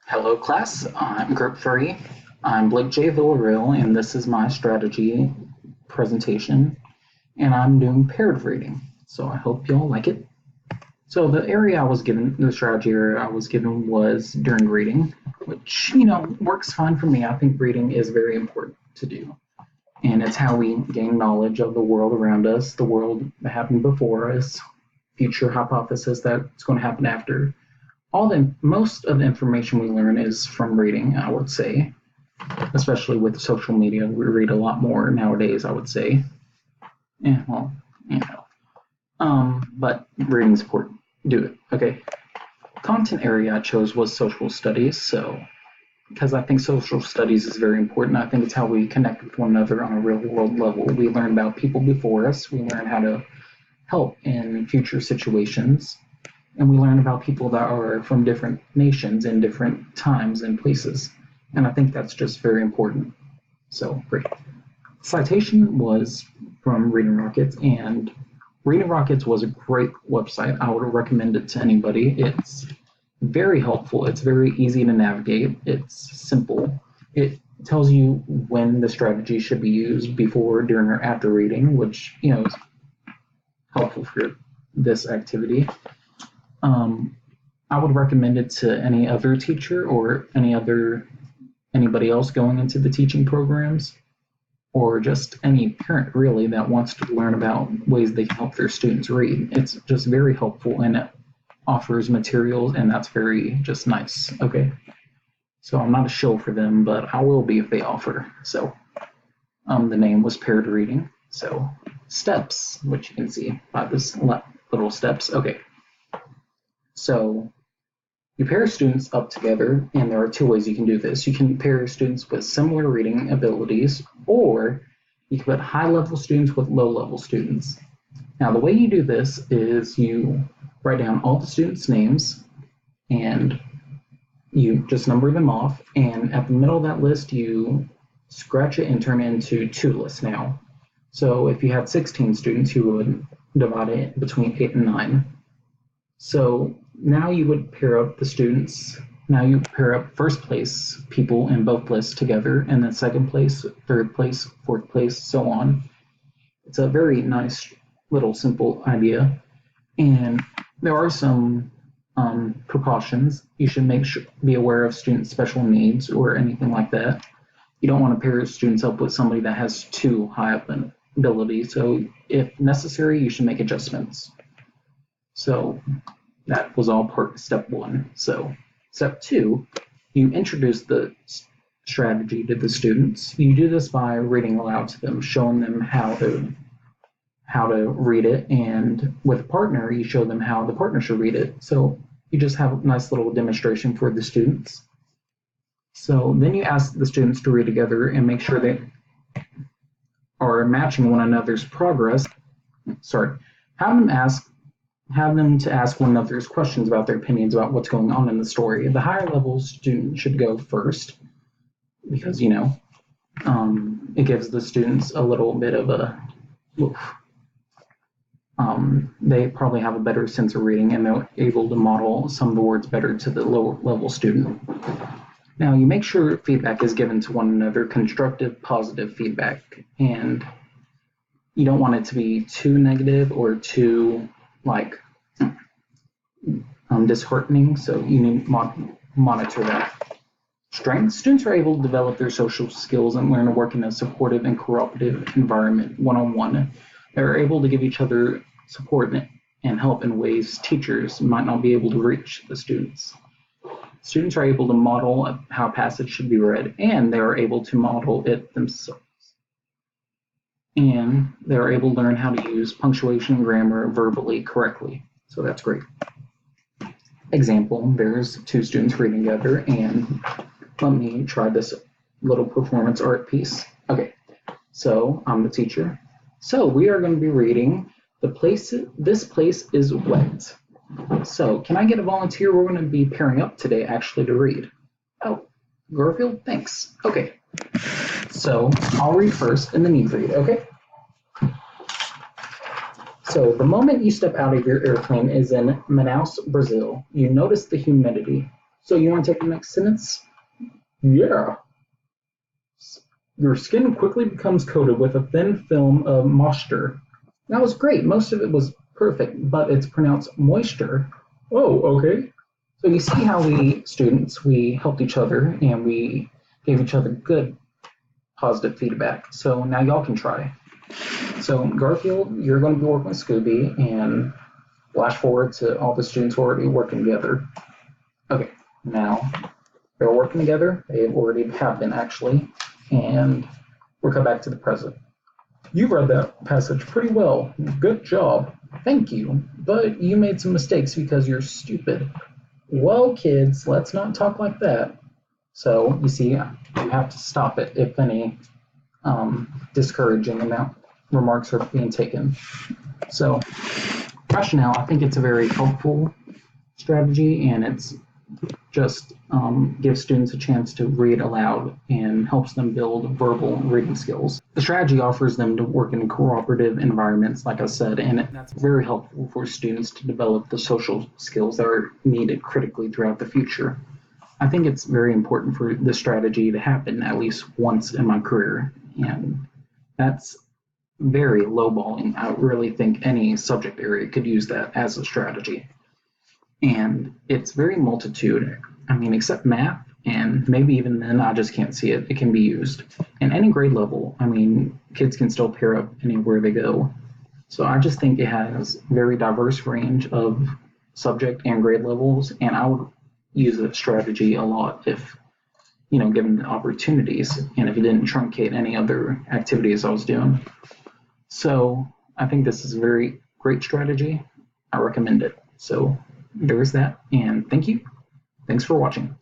Hello, class. I'm Group 3. I'm Blake J. Villarreal, and this is my strategy presentation, and I'm doing paired reading. So I hope y'all like it. So the strategy area I was given was during reading, which, works fine for me. I think reading is very important to do. And it's how we gain knowledge of the world around us, the world that happened before us, future hypothesis that's going to happen after. Most of the information we learn is from reading, I would say, especially with social media. We read a lot more nowadays, I would say. Yeah, well, but reading is important. Do it. Okay. Content area I chose was social studies, because I think social studies is very important. I think it's how we connect with one another on a real world level. We learn about people before us. We learn how to help in future situations. And we learn about people that are from different nations and different times and places. And I think that's just very important. So, great. Citation was from Reading Rockets, and Reading Rockets was a great website. I would recommend it to anybody. It's very helpful. It's very easy to navigate. It's simple. It tells you when the strategy should be used before, during, or after reading, which, is helpful for this activity. I would recommend it to any other teacher or anybody else going into the teaching programs, or just any parent really that wants to learn about ways they can help their students read. It's just very helpful, and it offers materials, and that's very just nice. Okay, so I'm not a shill for them, but I will be if they offer. So the name was Paired Reading. So steps, which you can see by this little steps. Okay. So you pair students up together, and there are two ways you can do this. You can pair students with similar reading abilities, or you can put high-level students with low-level students. Now, the way you do this is you write down all the students' names, and you just number them off, and at the middle of that list, you scratch it and turn it into two lists now. So if you had 16 students, you would divide it between 8 and 9. So now you would pair up the students. Now you pair up first place people in both lists together, and then second place, third place, fourth place, so on. It's a very nice little simple idea. And there are some precautions. You should be aware of students' special needs or anything like that. You don't want to pair students up with somebody that has too high up an ability. So if necessary, you should make adjustments. So that was all part of step 1. So step 2, you introduce the strategy to the students. You do this by reading aloud to them, showing them how to read it, and with a partner, you show them how the partner should read it. So you just have a nice little demonstration for the students. So then you ask the students to read together and make sure they are matching one another's progress. Have them to ask one another's questions about their opinions about what's going on in the story. The higher level student should go first because, it gives the students a little bit of a oof. They probably have a better sense of reading, and they're able to model some of the words better to the lower level student. Now, you make sure feedback is given to one another, constructive, positive feedback, and you don't want it to be too negative or too disheartening, so you need to monitor that. Strengths. Students are able to develop their social skills and learn to work in a supportive and cooperative environment one-on-one. They're able to give each other support and help in ways teachers might not be able to reach the students. Students are able to model how a passage should be read, and they are able to model it themselves. And they're able to learn how to use punctuation and grammar verbally correctly. So that's great. Example, there's 2 students reading together, and let me try this little performance art piece. Okay, so I'm the teacher. So we are going to be reading This Place is Wet. So can I get a volunteer? We're going to be pairing up today actually to read. Oh, Garfield, thanks. Okay. So I'll read first and then you read, okay? So the moment you step out of your airplane is in Manaus, Brazil. You notice the humidity. So you want to take the next sentence? Yeah. Your skin quickly becomes coated with a thin film of moisture. That was great. Most of it was perfect, but it's pronounced moisture. Oh, okay. So you see how we students, we helped each other and we gave each other good positive feedback. So now y'all can try. So Garfield, you're going to be working with Scooby, and flash forward to all the students who are already working together. Okay, now they're working together. They already have been actually, and we'll come back to the present. You read that passage pretty well. Good job. Thank you. But you made some mistakes because you're stupid. Well, kids, let's not talk like that. So, you see, you have to stop it if any discouraging remarks are being taken. So, rationale, I think it's a very helpful strategy, and it's just gives students a chance to read aloud and helps them build verbal reading skills. The strategy offers them to work in cooperative environments, like I said, and that's very helpful for students to develop the social skills that are needed critically throughout the future. I think it's very important for this strategy to happen at least once in my career, and that's very lowballing. I really think any subject area could use that as a strategy. And it's very multitude. I mean, except math, and maybe even then, I just can't see it. It can be used in any grade level. I mean, kids can still pair up anywhere they go. So I just think it has very diverse range of subject and grade levels, and I would use that strategy a lot if given the opportunities, and if it didn't truncate any other activities I was doing. So I think this is a very great strategy. I recommend it. So there's that, and thank you. Thanks for watching.